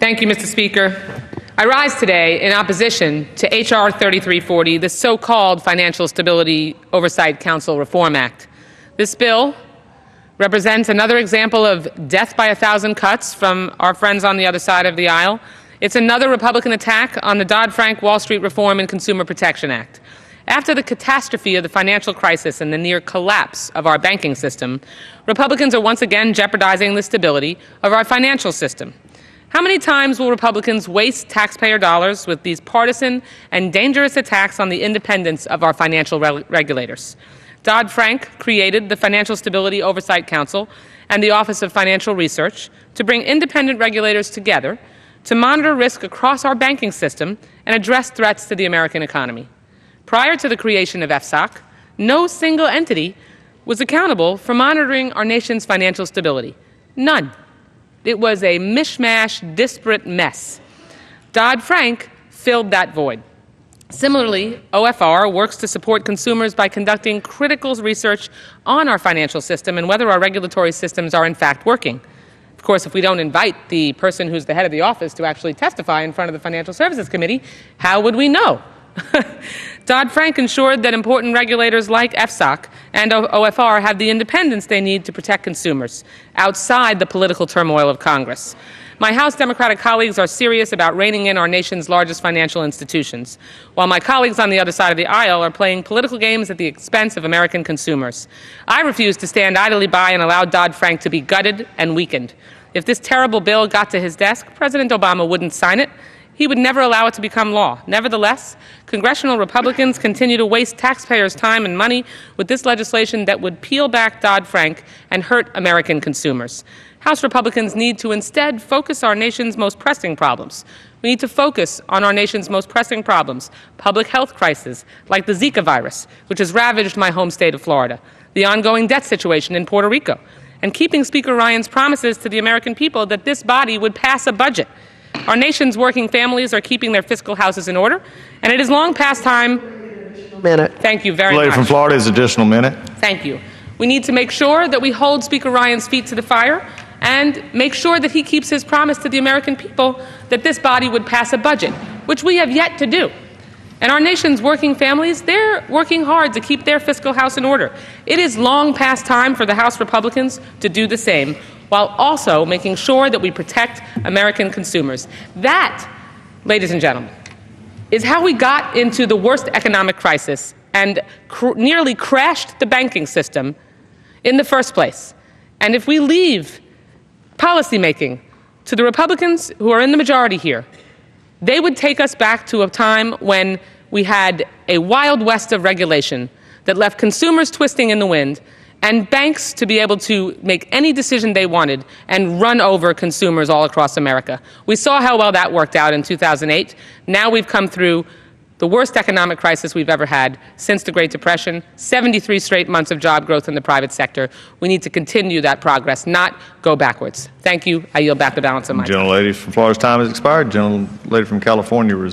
Thank you, Mr. Speaker. I rise today in opposition to H.R. 3340, the so-called Financial Stability Oversight Council Reform Act. This bill represents another example of death by 1,000 cuts from our friends on the other side of the aisle. It's another Republican attack on the Dodd-Frank Wall Street Reform and Consumer Protection Act. After the catastrophe of the financial crisis and the near collapse of our banking system, Republicans are once again jeopardizing the stability of our financial system. How many times will Republicans waste taxpayer dollars with these partisan and dangerous attacks on the independence of our financial regulators? Dodd-Frank created the Financial Stability Oversight Council and the Office of Financial Research to bring independent regulators together to monitor risk across our banking system and address threats to the American economy. Prior to the creation of FSOC, no single entity was accountable for monitoring our nation's financial stability. None. It was a mishmash, disparate mess. Dodd-Frank filled that void. Similarly, OFR works to support consumers by conducting critical research on our financial system and whether our regulatory systems are in fact working. Of course, if we don't invite the person who's the head of the office to actually testify in front of the Financial Services Committee, how would we know? Dodd-Frank ensured that important regulators like FSOC and OFR have the independence they need to protect consumers outside the political turmoil of Congress. My House Democratic colleagues are serious about reining in our nation's largest financial institutions, while my colleagues on the other side of the aisle are playing political games at the expense of American consumers. I refuse to stand idly by and allow Dodd-Frank to be gutted and weakened. If this terrible bill got to his desk, President Obama wouldn't sign it. He would never allow it to become law. Nevertheless, congressional Republicans continue to waste taxpayers' time and money with this legislation that would peel back Dodd-Frank and hurt American consumers. House Republicans need to instead focus our nation's most pressing problems. We need to focus on our nation's most pressing problems, public health crises like the Zika virus, which has ravaged my home state of Florida, the ongoing debt situation in Puerto Rico, and keeping Speaker Ryan's promises to the American people that this body would pass a budget. Our nation's working families are keeping their fiscal houses in order, and it is long past time. Thank you very much. Lady from Florida is additional minute. Thank you. We need to make sure that we hold Speaker Ryan's feet to the fire and make sure that he keeps his promise to the American people that this body would pass a budget, which we have yet to do. And our nation's working families, they're working hard to keep their fiscal house in order. It is long past time for the House Republicans to do the same, while also making sure that we protect American consumers. That, ladies and gentlemen, is how we got into the worst economic crisis and nearly crashed the banking system in the first place. And if we leave policymaking to the Republicans who are in the majority here, they would take us back to a time when we had a wild west of regulation that left consumers twisting in the wind and banks to be able to make any decision they wanted and run over consumers all across America. We saw how well that worked out in 2008. Now we've come through the worst economic crisis we've ever had since the Great Depression, 73 straight months of job growth in the private sector. We need to continue that progress, not go backwards. Thank you. I yield back the balance of my time. Gentlelady from Florida's time has expired. Gentlelady from California